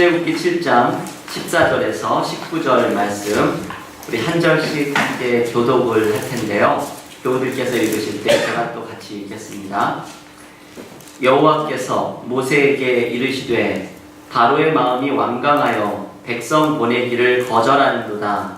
출애굽기 7장 14절에서 19절 말씀 우리 한 절씩 함께 교독을 할 텐데요. 교우들께서 읽으실 때 제가 또 같이 읽겠습니다. 여호와께서 모세에게 이르시되 바로의 마음이 완강하여 백성 보내기를 거절하는도다.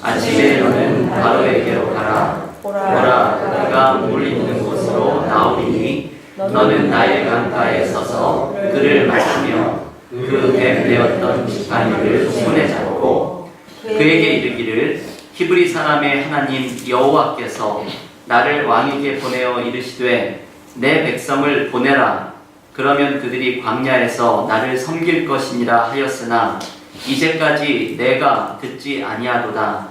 아침에 너는 바로에게로 가라. 보라, 내가 물 있는 곳으로 나오리니 너는 나의 강가에 서서 그를 마시며 그 뱀되었던 지팡이를 손에 잡고 그에게 이르기를 히브리 사람의 하나님 여호와께서 나를 왕에게 보내어 이르시되 내 백성을 보내라. 그러면 그들이 광야에서 나를 섬길 것이니라 하였으나 이제까지 내가 듣지 아니하도다.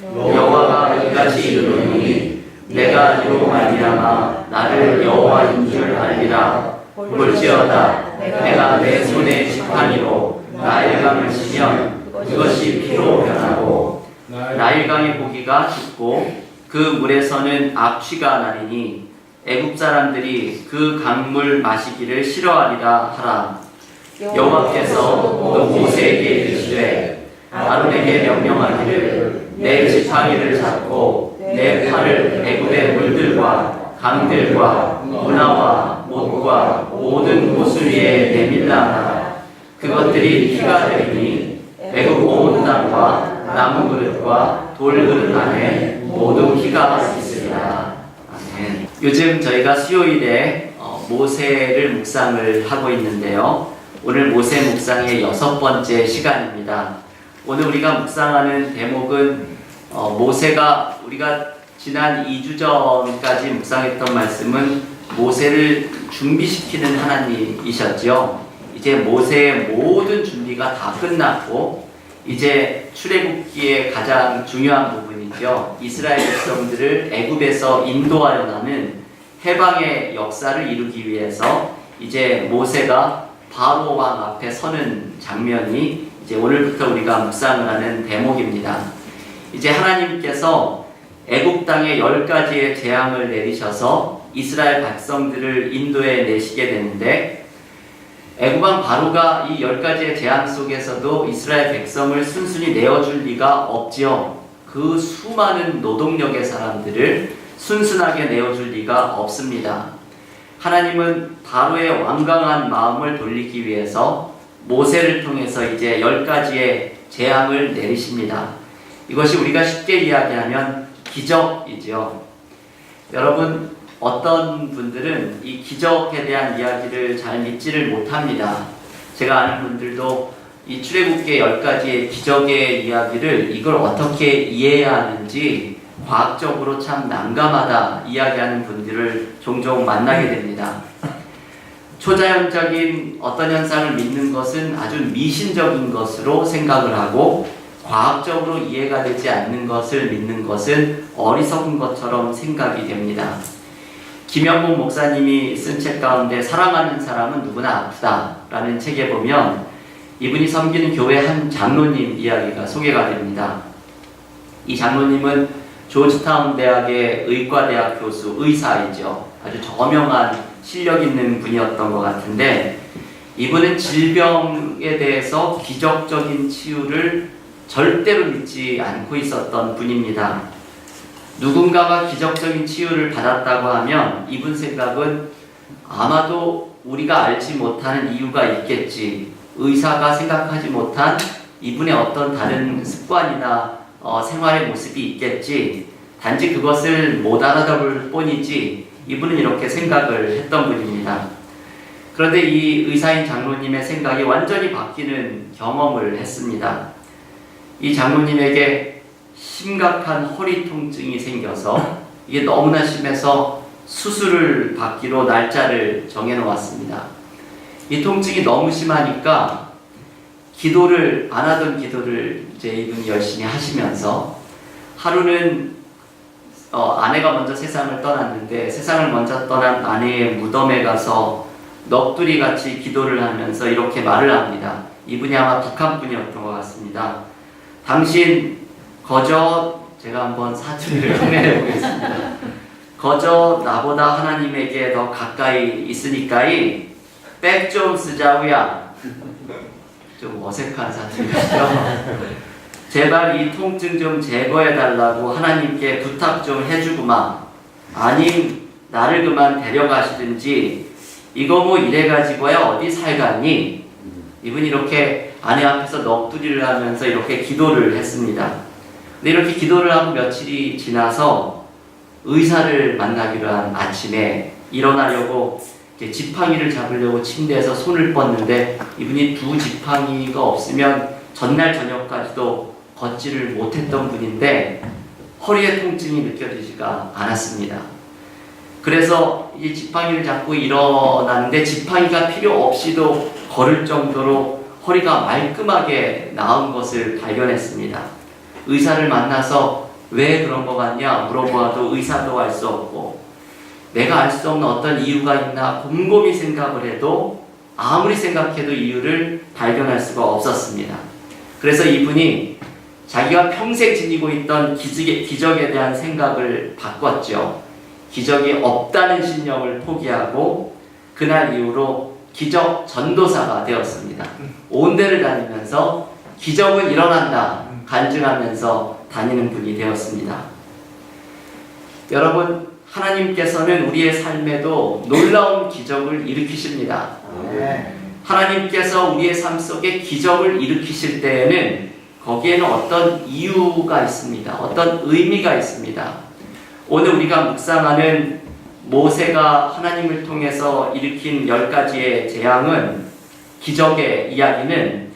여호와가 이같이 이르노니 내가 이로 말미암아 나를 여호와인 줄 알리라. 볼지어다 내가 내 손에 지팡이로 나일강을 치면 그것이 피로 변하고 나일강의 고기가 죽고 그 물에서는 악취가 나리니 애굽 사람들이 그 강물 마시기를 싫어하리라 하라. 여호와께서 또 모세에게 이르시되 아론에게 명령하기를 내 지팡이를 잡고 내 팔을 애굽의 물들과 강들과 문화와 못과 모든 곳을 위에 내밀라 하라. 그것들이 피가 되리니 애굽 온 땅과 나무 그릇과 돌 그릇 안에 모두 피가 있으리라. 아멘. 요즘 저희가 수요일에 모세를 묵상을 하고 있는데요. 오늘 모세 묵상의 6번째 시간입니다. 오늘 우리가 묵상하는 대목은 모세가 우리가 지난 2주 전까지 묵상했던 말씀은 모세를 준비시키는 하나님이셨죠. 이제 모세의 모든 준비가 다 끝났고 이제 출애굽기의 가장 중요한 부분이죠. 이스라엘 백성들을 애굽에서 인도하여 나는 해방의 역사를 이루기 위해서 이제 모세가 바로 왕 앞에 서는 장면이 이제 오늘부터 우리가 묵상을 하는 대목입니다. 이제 하나님께서 애굽 땅에 10가지의 재앙을 내리셔서 이스라엘 백성들을 인도해 내시게 되는데 애굽 왕 바로가 이 10가지의 재앙 속에서도 이스라엘 백성을 순순히 내어줄 리가 없지요. 그 수많은 노동력의 사람들을 순순하게 내어줄 리가 없습니다. 하나님은 바로의 완강한 마음을 돌리기 위해서 모세를 통해서 이제 10가지의 재앙을 내리십니다. 이것이 우리가 쉽게 이야기하면 기적이죠. 여러분, 어떤 분들은 이 기적에 대한 이야기를 잘 믿지를 못합니다. 제가 아는 분들도 이 출애굽기 10가지의 기적의 이야기를 이걸 어떻게 이해해야 하는지 과학적으로 참 난감하다 이야기하는 분들을 종종 만나게 됩니다. 초자연적인 어떤 현상을 믿는 것은 아주 미신적인 것으로 생각을 하고 과학적으로 이해가 되지 않는 것을 믿는 것은 어리석은 것처럼 생각이 됩니다. 김영복 목사님이 쓴 책 가운데 사랑하는 사람은 누구나 아프다 라는 책에 보면 이분이 섬기는 교회 한 장로님 이야기가 소개가 됩니다. 이 장로님은 조지타운 대학의 의과대학 교수, 의사이죠. 아주 저명한 실력 있는 분이었던 것 같은데 이분은 질병에 대해서 기적적인 치유를 절대로 믿지 않고 있었던 분입니다. 누군가가 기적적인 치유를 받았다고 하면 이분 생각은 아마도 우리가 알지 못하는 이유가 있겠지. 의사가 생각하지 못한 이분의 어떤 다른 습관이나 생활의 모습이 있겠지. 단지 그것을 못 알아볼 뿐이지. 이분은 이렇게 생각을 했던 분입니다. 그런데 이 의사인 장로님의 생각이 완전히 바뀌는 경험을 했습니다. 이 장로님에게 심각한 허리 통증이 생겨서 이게 너무나 심해서 수술을 받기로 날짜를 정해놓았습니다. 이 통증이 너무 심하니까 기도를 안 하던 기도를 이제 이분이 열심히 하시면서 하루는 아내가 먼저 세상을 떠났는데 세상을 먼저 떠난 아내의 무덤에 가서 넋두리 같이 기도를 하면서 이렇게 말을 합니다. 이분이 아마 북한 분이었던 것 같습니다. 당신 거저 제가 한번 사투리를 흉내내 보겠습니다. 거저 나보다 하나님에게 더 가까이 있으니까이 백 좀 쓰자우야. 좀 어색한 사투리시죠? 제발 이 통증 좀 제거해달라고 하나님께 부탁 좀 해주구만. 아님 나를 그만 데려가시든지 이거 뭐 이래가지고야 어디 살겠니? 이분이 이렇게 아내 앞에서 넋두리를 하면서 이렇게 기도를 했습니다. 근데 이렇게 기도를 하고 며칠이 지나서 의사를 만나기로 한 아침에 일어나려고 이제 지팡이를 잡으려고 침대에서 손을 뻗는데 이분이 두 지팡이가 없으면 전날 저녁까지도 걷지를 못했던 분인데 허리에 통증이 느껴지지가 않았습니다. 그래서 이 지팡이를 잡고 일어났는데 지팡이가 필요 없이도 걸을 정도로 허리가 말끔하게 나은 것을 발견했습니다. 의사를 만나서 왜 그런 거 같냐 물어보아도 의사도 알 수 없고 내가 알 수 없는 어떤 이유가 있나 곰곰이 생각을 해도 아무리 생각해도 이유를 발견할 수가 없었습니다. 그래서 이분이 자기가 평생 지니고 있던 기적에 대한 생각을 바꿨죠. 기적이 없다는 신념을 포기하고 그날 이후로 기적 전도사가 되었습니다. 온 데를 다니면서 기적은 일어난다 간증하면서 다니는 분이 되었습니다. 여러분, 하나님께서는 우리의 삶에도 놀라운 기적을 일으키십니다. 하나님께서 우리의 삶 속에 기적을 일으키실 때에는 거기에는 어떤 이유가 있습니다. 어떤 의미가 있습니다. 오늘 우리가 묵상하는 모세가 하나님을 통해서 일으킨 10가지의 재앙은 기적의 이야기는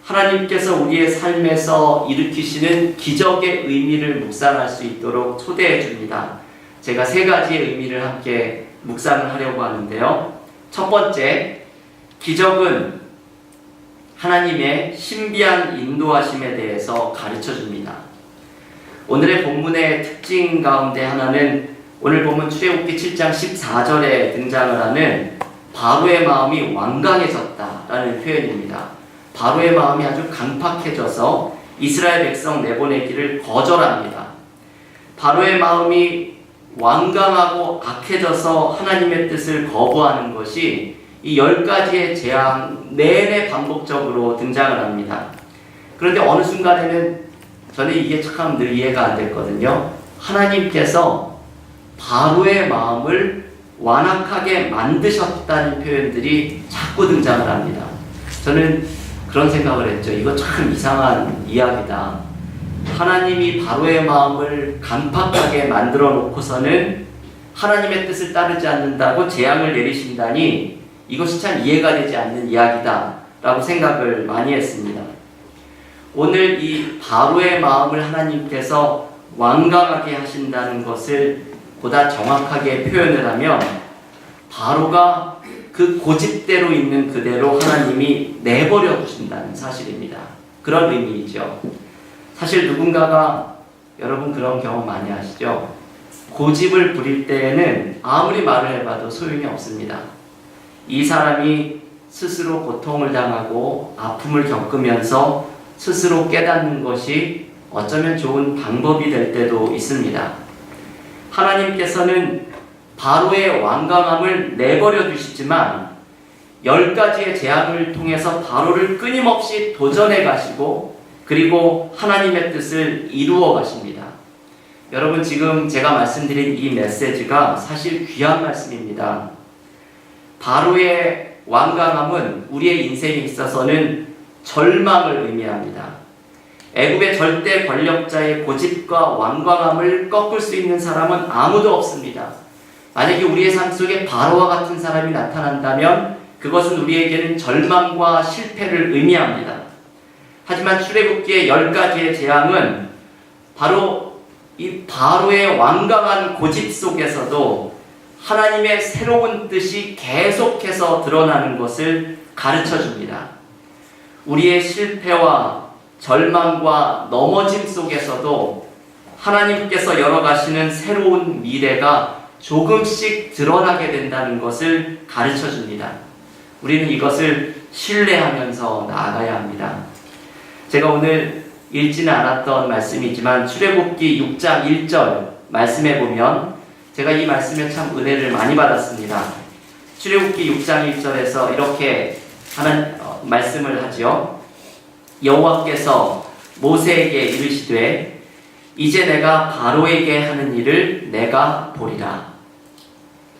하나님께서 우리의 삶에서 일으키시는 기적의 의미를 묵상할 수 있도록 초대해 줍니다. 제가 3가지의 의미를 함께 묵상을 하려고 하는데요. 첫 번째, 기적은 하나님의 신비한 인도하심에 대해서 가르쳐 줍니다. 오늘의 본문의 특징 가운데 하나는 오늘 본문 출애굽기 7장 14절에 등장을 하는 바로의 마음이 완강해졌다라는 표현입니다. 바로의 마음이 아주 강팍해져서 이스라엘 백성 내보내기를 거절합니다. 바로의 마음이 완강하고 악해져서 하나님의 뜻을 거부하는 것이 이 10가지의 재앙 내내 반복적으로 등장을 합니다. 그런데 어느 순간에는 저는 이게 참 늘 이해가 안 됐거든요. 하나님께서 바로의 마음을 완악하게 만드셨다는 표현들이 자꾸 등장을 합니다. 저는 그런 생각을 했죠. 이거 참 이상한 이야기다. 하나님이 바로의 마음을 간팍하게 만들어 놓고서는 하나님의 뜻을 따르지 않는다고 재앙을 내리신다니 이것이 참 이해가 되지 않는 이야기다 라고 생각을 많이 했습니다. 오늘 이 바로의 마음을 하나님께서 완강하게 하신다는 것을 보다 정확하게 표현을 하면 바로가 그 고집대로 있는 그대로 하나님이 내버려 두신다는 사실입니다. 그런 의미이죠. 사실 누군가가 여러분 그런 경험 많이 하시죠? 고집을 부릴 때에는 아무리 말을 해봐도 소용이 없습니다. 이 사람이 스스로 고통을 당하고 아픔을 겪으면서 스스로 깨닫는 것이 어쩌면 좋은 방법이 될 때도 있습니다. 하나님께서는 바로의 완강함을 내버려 두시지만 10가지의 재앙을 통해서 바로를 끊임없이 도전해 가시고 그리고 하나님의 뜻을 이루어 가십니다. 여러분, 지금 제가 말씀드린 이 메시지가 사실 귀한 말씀입니다. 바로의 완강함은 우리의 인생에 있어서는 절망을 의미합니다. 애굽의 절대 권력자의 고집과 완강함을 꺾을 수 있는 사람은 아무도 없습니다. 만약에 우리의 삶 속에 바로와 같은 사람이 나타난다면 그것은 우리에게는 절망과 실패를 의미합니다. 하지만 출애굽기의 10가지의 재앙은 바로 이 바로의 완강한 고집 속에서도 하나님의 새로운 뜻이 계속해서 드러나는 것을 가르쳐 줍니다. 우리의 실패와 절망과 넘어짐 속에서도 하나님께서 열어가시는 새로운 미래가 조금씩 드러나게 된다는 것을 가르쳐 줍니다. 우리는 이것을 신뢰하면서 나아가야 합니다. 제가 오늘 읽지는 않았던 말씀이지만 출애굽기 6장 1절 말씀에 보면 제가 이 말씀에 참 은혜를 많이 받았습니다. 출애굽기 6장 1절에서 이렇게 하는 말씀을 하죠. 여호와께서 모세에게 이르시되 이제 내가 바로에게 하는 일을 내가 보리라.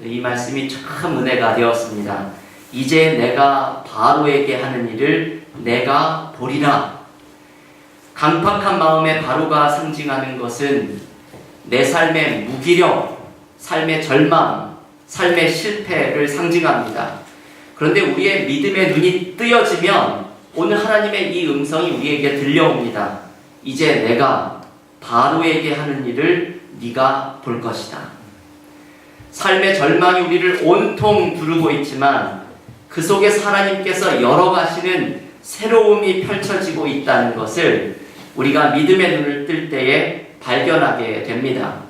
이 말씀이 참 은혜가 되었습니다. 이제 내가 바로에게 하는 일을 내가 보리라. 강팍한 마음의 바로가 상징하는 것은 내 삶의 무기력, 삶의 절망, 삶의 실패를 상징합니다. 그런데 우리의 믿음의 눈이 뜨여지면 오늘 하나님의 이 음성이 우리에게 들려옵니다. 이제 내가 바로에게 하는 일을 네가 볼 것이다. 삶의 절망이 우리를 온통 두르고 있지만 그 속에서 하나님께서 열어가시는 새로움이 펼쳐지고 있다는 것을 우리가 믿음의 눈을 뜰 때에 발견하게 됩니다.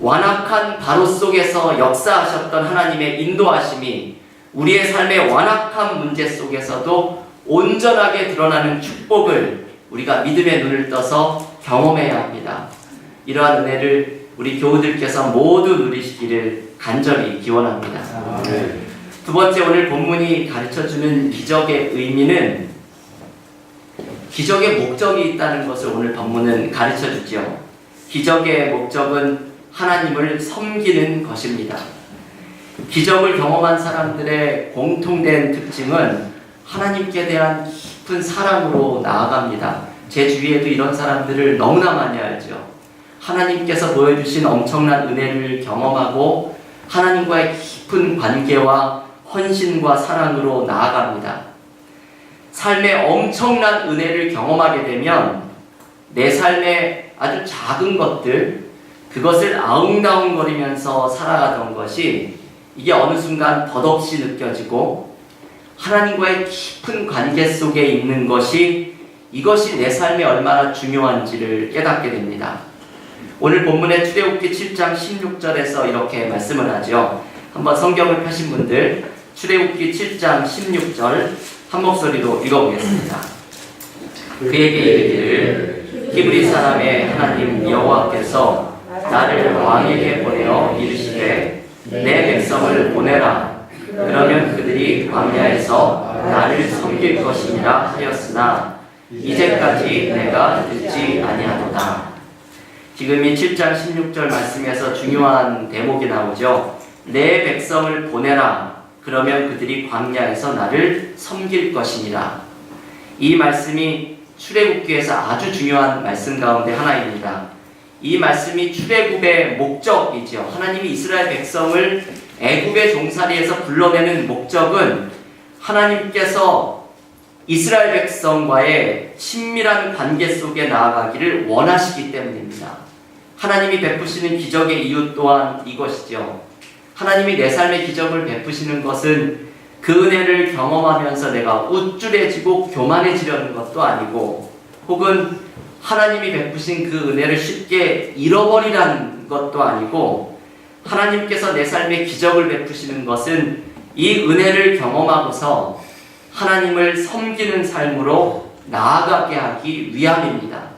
완악한 바로 속에서 역사하셨던 하나님의 인도하심이 우리의 삶의 완악한 문제 속에서도 온전하게 드러나는 축복을 우리가 믿음의 눈을 떠서 경험해야 합니다. 이러한 은혜를 우리 교우들께서 모두 누리시기를 간절히 기원합니다. 두 번째, 오늘 본문이 가르쳐주는 기적의 의미는 기적의 목적이 있다는 것을 오늘 본문은 가르쳐주죠. 기적의 목적은 하나님을 섬기는 것입니다. 기적을 경험한 사람들의 공통된 특징은 하나님께 대한 깊은 사랑으로 나아갑니다. 제 주위에도 이런 사람들을 너무나 많이 알죠. 하나님께서 보여주신 엄청난 은혜를 경험하고 하나님과의 깊은 관계와 헌신과 사랑으로 나아갑니다. 삶의 엄청난 은혜를 경험하게 되면 내 삶의 아주 작은 것들, 그것을 아웅다웅거리면서 살아가던 것이 이게 어느 순간 덧없이 느껴지고 하나님과의 깊은 관계 속에 있는 것이 이것이 내 삶에 얼마나 중요한지를 깨닫게 됩니다. 오늘 본문의 출애굽기 7장 16절에서 이렇게 말씀을 하죠. 한번 성경을 펴신 분들 출애굽기 7장 16절 한 목소리로 읽어보겠습니다. 그에게 이르기를 히브리 사람의 하나님 여호와께서 나를 왕에게 보내어 이르시되 내 백성을 보내라. 그러면 그들이 광야에서 나를 섬길 것이니라 하였으나 이제까지 내가 듣지 아니하노다. 지금 이 7장 16절 말씀에서 중요한 대목이 나오죠. 내 백성을 보내라. 그러면 그들이 광야에서 나를 섬길 것이니라. 이 말씀이 출애굽기에서 아주 중요한 말씀 가운데 하나입니다. 이 말씀이 출애굽의 목적이죠. 하나님이 이스라엘 백성을 애굽의 종살이에서 불러내는 목적은 하나님께서 이스라엘 백성과의 친밀한 관계 속에 나아가기를 원하시기 때문입니다. 하나님이 베푸시는 기적의 이유 또한 이것이죠. 하나님이 내 삶의 기적을 베푸시는 것은 그 은혜를 경험하면서 내가 우쭐해지고 교만해지려는 것도 아니고 혹은 하나님이 베푸신 그 은혜를 쉽게 잃어버리라는 것도 아니고 하나님께서 내 삶에 기적을 베푸시는 것은 이 은혜를 경험하고서 하나님을 섬기는 삶으로 나아가게 하기 위함입니다.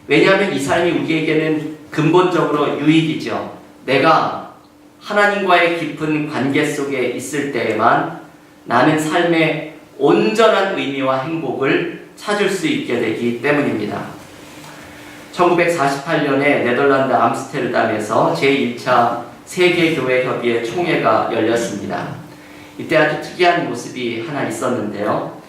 왜냐하면 이 삶이 우리에게는 근본적으로 유익이죠. 내가 하나님과의 깊은 관계 속에 있을 때에만 나는 삶의 온전한 의미와 행복을 찾을 수 있게 되기 때문입니다. 1948년에 네덜란드 암스테르담에서 제1차 세계교회협의회 총회가 열렸습니다. 이때 아주 특이한 모습이 하나 있었는데요.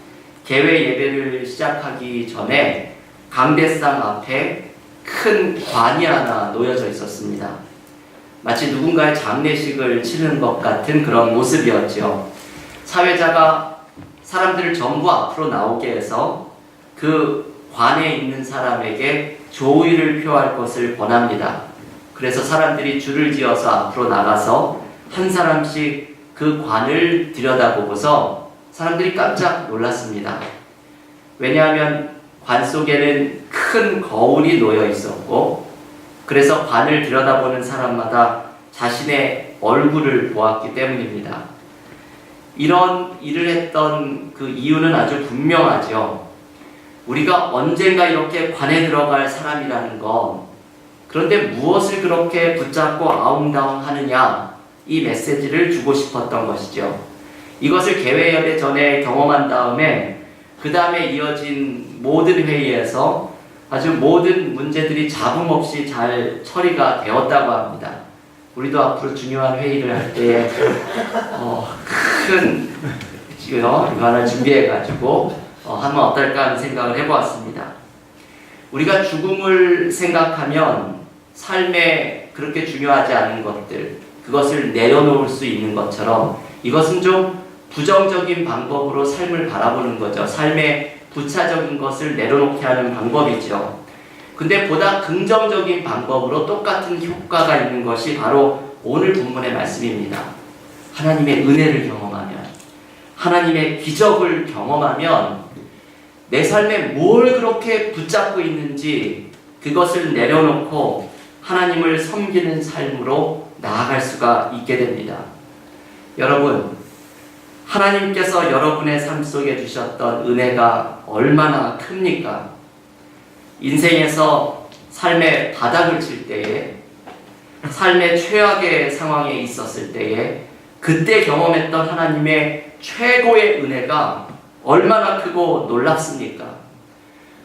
개회 예배를 시작하기 전에 강대상 앞에 큰 관이 하나 놓여져 있었습니다. 마치 누군가의 장례식을 치르는 것 같은 그런 모습이었죠. 사회자가 사람들을 전부 앞으로 나오게 해서 그 관에 있는 사람에게 조의를 표할 것을 권합니다. 그래서 사람들이 줄을 지어서 앞으로 나가서 한 사람씩 그 관을 들여다보고서 사람들이 깜짝 놀랐습니다. 왜냐하면 관 속에는 큰 거울이 놓여 있었고 그래서 관을 들여다보는 사람마다 자신의 얼굴을 보았기 때문입니다. 이런 일을 했던 그 이유는 아주 분명하죠. 우리가 언젠가 이렇게 관에 들어갈 사람이라는 건 그런데 무엇을 그렇게 붙잡고 아웅다웅하느냐 이 메시지를 주고 싶었던 것이죠. 이것을 개회협의 전에 경험한 다음에 그 다음에 이어진 모든 회의에서 아주 모든 문제들이 잡음 없이 잘 처리가 되었다고 합니다. 우리도 앞으로 중요한 회의를 할 때에 큰 이거 하나 준비해가지고 하면 어떨까 하는 생각을 해보았습니다. 우리가 죽음을 생각하면 삶에 그렇게 중요하지 않은 것들, 그것을 내려놓을 수 있는 것처럼 이것은 좀 부정적인 방법으로 삶을 바라보는 거죠. 삶의 부차적인 것을 내려놓게 하는 방법이죠. 근데 보다 긍정적인 방법으로 똑같은 효과가 있는 것이 바로 오늘 본문의 말씀입니다. 하나님의 은혜를 경험하면, 하나님의 기적을 경험하면 내 삶에 뭘 그렇게 붙잡고 있는지 그것을 내려놓고 하나님을 섬기는 삶으로 나아갈 수가 있게 됩니다. 여러분, 하나님께서 여러분의 삶 속에 주셨던 은혜가 얼마나 큽니까? 인생에서 삶의 바닥을 칠 때에, 삶의 최악의 상황에 있었을 때에 그때 경험했던 하나님의 최고의 은혜가 얼마나 크고 놀랍습니까?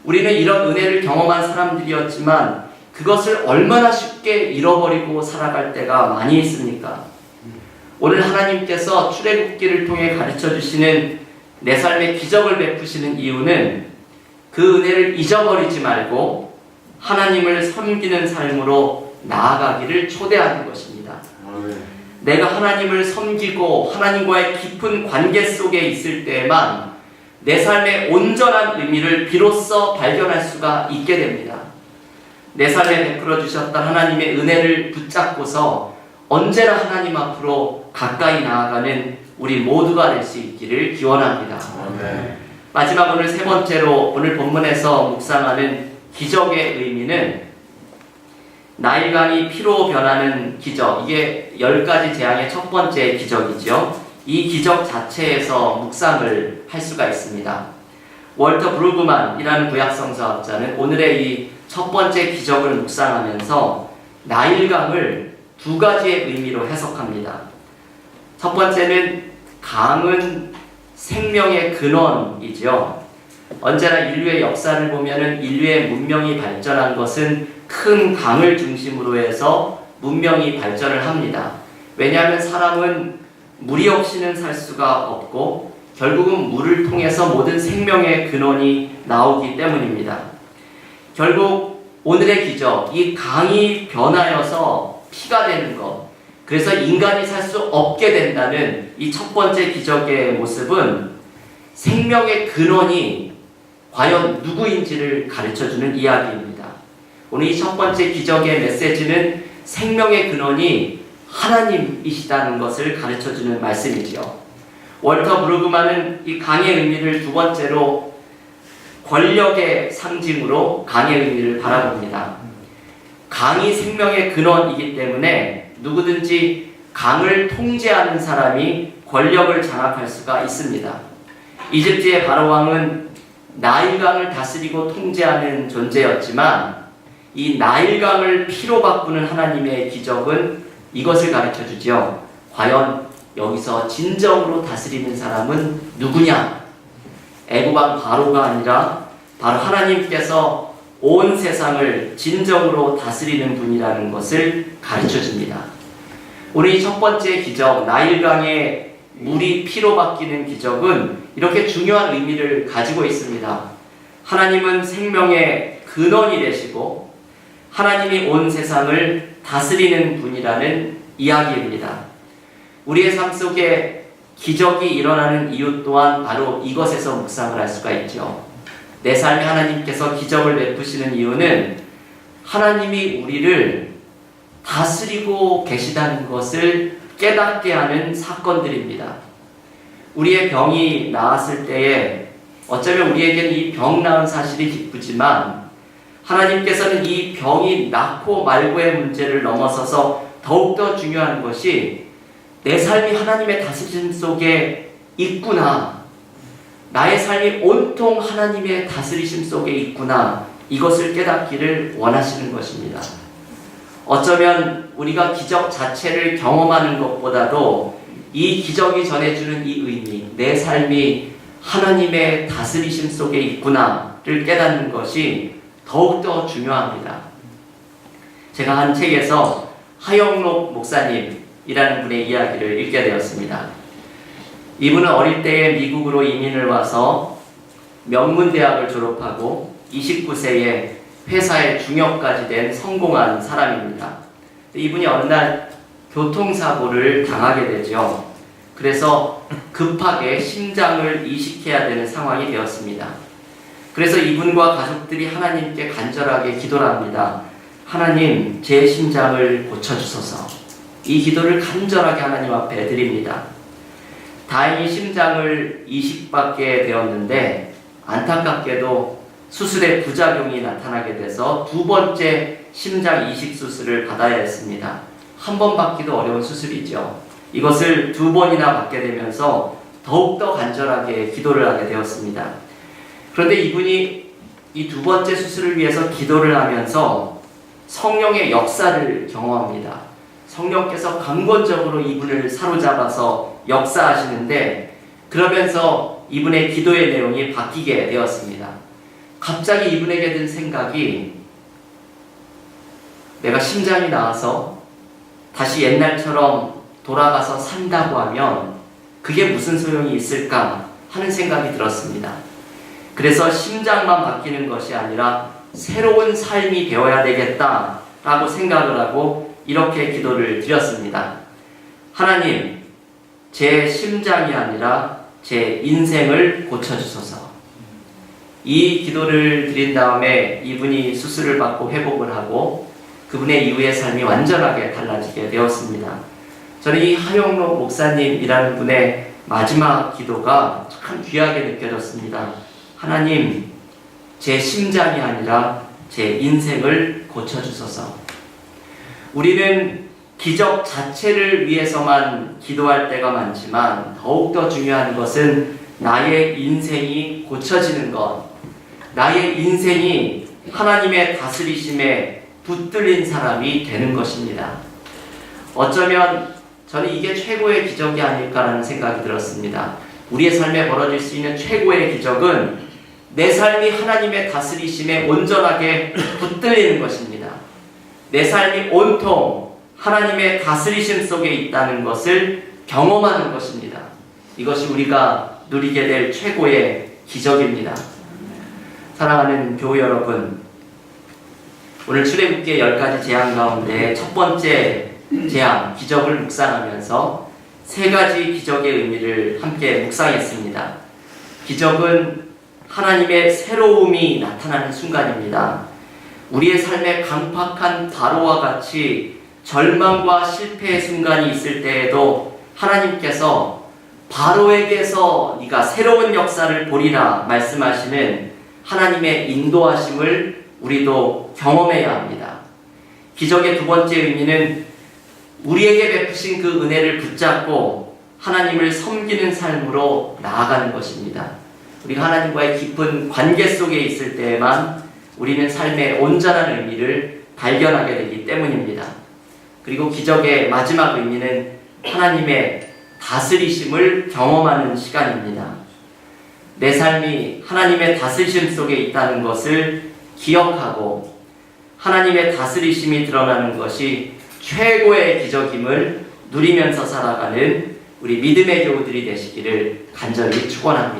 우리는 이런 은혜를 경험한 사람들이었지만 그것을 얼마나 쉽게 잃어버리고 살아갈 때가 많이 있습니까? 오늘 하나님께서 출애굽기를 통해 가르쳐 주시는 내 삶의 기적을 베푸시는 이유는 그 은혜를 잊어버리지 말고 하나님을 섬기는 삶으로 나아가기를 초대하는 것입니다. 내가 하나님을 섬기고 하나님과의 깊은 관계 속에 있을 때에만 내 삶의 온전한 의미를 비로소 발견할 수가 있게 됩니다. 내 삶에 베풀어 주셨던 하나님의 은혜를 붙잡고서 언제나 하나님 앞으로 가까이 나아가는 우리 모두가 될 수 있기를 기원합니다. 마지막 오늘 세 번째로 오늘 본문에서 묵상하는 기적의 의미는 나일강이 피로 변하는 기적, 이게 10가지 재앙의 첫 번째 기적이죠. 이 기적 자체에서 묵상을 할 수가 있습니다. 월터 브루그만이라는 구약성서학자는 오늘의 이 첫 번째 기적을 묵상하면서 나일강을 두 가지의 의미로 해석합니다. 첫 번째는 강은 생명의 근원이죠. 언제나 인류의 역사를 보면은 인류의 문명이 발전한 것은 큰 강을 중심으로 해서 문명이 발전을 합니다. 왜냐하면 사람은 물이 없이는 살 수가 없고 결국은 물을 통해서 모든 생명의 근원이 나오기 때문입니다. 결국 오늘의 기적, 이 강이 변하여서 피가 되는 것, 그래서 인간이 살 수 없게 된다는 이 첫 번째 기적의 모습은 생명의 근원이 과연 누구인지를 가르쳐주는 이야기입니다. 오늘 이 첫 번째 기적의 메시지는 생명의 근원이 하나님이시다는 것을 가르쳐주는 말씀이지요. 월터 브루그만은 이 강의 의미를 두 번째로 권력의 상징으로 강의 의미를 바라봅니다. 강이 생명의 근원이기 때문에 누구든지 강을 통제하는 사람이 권력을 장악할 수가 있습니다. 이집트의 바로왕은 나일강을 다스리고 통제하는 존재였지만 이 나일강을 피로 바꾸는 하나님의 기적은 이것을 가르쳐주죠. 과연 여기서 진정으로 다스리는 사람은 누구냐? 애국왕 바로가 아니라 바로 하나님께서 온 세상을 진정으로 다스리는 분이라는 것을 가르쳐줍니다. 오늘 이 첫 번째 기적, 나일강의 물이 피로 바뀌는 기적은 이렇게 중요한 의미를 가지고 있습니다. 하나님은 생명의 근원이 되시고 하나님이 온 세상을 다스리는 분이라는 이야기입니다. 우리의 삶 속에 기적이 일어나는 이유 또한 바로 이것에서 묵상을 할 수가 있죠. 내 삶에 하나님께서 기적을 베푸시는 이유는 하나님이 우리를 다스리고 계시다는 것을 깨닫게 하는 사건들입니다. 우리의 병이 나았을 때에 어쩌면 우리에게는 이 병 나은 사실이 기쁘지만 하나님께서는 이 병이 낫고 말고의 문제를 넘어서서 더욱더 중요한 것이 내 삶이 하나님의 다스림 속에 있구나, 나의 삶이 온통 하나님의 다스리심 속에 있구나, 이것을 깨닫기를 원하시는 것입니다. 어쩌면 우리가 기적 자체를 경험하는 것보다도 이 기적이 전해주는 이 의미, 내 삶이 하나님의 다스리심 속에 있구나를 깨닫는 것이 더욱더 중요합니다. 제가 한 책에서 하영록 목사님이라는 분의 이야기를 읽게 되었습니다. 이분은 어릴 때에 미국으로 이민을 와서 명문대학을 졸업하고 29세에 회사의 중역까지 된 성공한 사람입니다. 이분이 어느 날 교통사고를 당하게 되죠. 그래서 급하게 심장을 이식해야 되는 상황이 되었습니다. 그래서 이분과 가족들이 하나님께 간절하게 기도를 합니다. 하나님, 제 심장을 고쳐주소서. 이 기도를 간절하게 하나님 앞에 드립니다. 다행히 심장을 이식받게 되었는데 안타깝게도 수술에 부작용이 나타나게 돼서 두 번째 심장 이식 수술을 받아야 했습니다. 한 번 받기도 어려운 수술이죠. 이것을 두 번이나 받게 되면서 더욱더 간절하게 기도를 하게 되었습니다. 그런데 이분이 이 두 번째 수술을 위해서 기도를 하면서 성령의 역사를 경험합니다. 성령께서 강권적으로 이분을 사로잡아서 역사하시는데 그러면서 이분의 기도의 내용이 바뀌게 되었습니다. 갑자기 이분에게 든 생각이 내가 심장이 나와서 다시 옛날처럼 돌아가서 산다고 하면 그게 무슨 소용이 있을까 하는 생각이 들었습니다. 그래서 심장만 바뀌는 것이 아니라 새로운 삶이 되어야 되겠다라고 생각을 하고 이렇게 기도를 드렸습니다. 하나님, 제 심장이 아니라 제 인생을 고쳐주소서. 이 기도를 드린 다음에 이분이 수술을 받고 회복을 하고 그분의 이후의 삶이 완전하게 달라지게 되었습니다. 저는 이 하영록 목사님이라는 분의 마지막 기도가 참 귀하게 느껴졌습니다. 하나님, 제 심장이 아니라 제 인생을 고쳐주소서. 우리는 기적 자체를 위해서만 기도할 때가 많지만 더욱더 중요한 것은 나의 인생이 고쳐지는 것, 나의 인생이 하나님의 다스리심에 붙들린 사람이 되는 것입니다. 어쩌면 저는 이게 최고의 기적이 아닐까라는 생각이 들었습니다. 우리의 삶에 벌어질 수 있는 최고의 기적은 내 삶이 하나님의 다스리심에 온전하게 붙들리는 것입니다. 내 삶이 온통 하나님의 다스리심 속에 있다는 것을 경험하는 것입니다. 이것이 우리가 누리게 될 최고의 기적입니다. 사랑하는 교회 여러분, 오늘 출애굽기의 10가지 재앙 가운데 첫 번째 재앙, 기적을 묵상하면서 세 가지 기적의 의미를 함께 묵상했습니다. 기적은 하나님의 새로움이 나타나는 순간입니다. 우리의 삶에 강팍한 바로와 같이 절망과 실패의 순간이 있을 때에도 하나님께서 바로에게서 네가 새로운 역사를 보리라 말씀하시는 하나님의 인도하심을 우리도 경험해야 합니다. 기적의 두 번째 의미는 우리에게 베푸신 그 은혜를 붙잡고 하나님을 섬기는 삶으로 나아가는 것입니다. 우리가 하나님과의 깊은 관계 속에 있을 때에만 우리는 삶의 온전한 의미를 발견하게 되기 때문입니다. 그리고 기적의 마지막 의미는 하나님의 다스리심을 경험하는 시간입니다. 내 삶이 하나님의 다스리심 속에 있다는 것을 기억하고 하나님의 다스리심이 드러나는 것이 최고의 기적임을 누리면서 살아가는 우리 믿음의 교우들이 되시기를 간절히 축원합니다.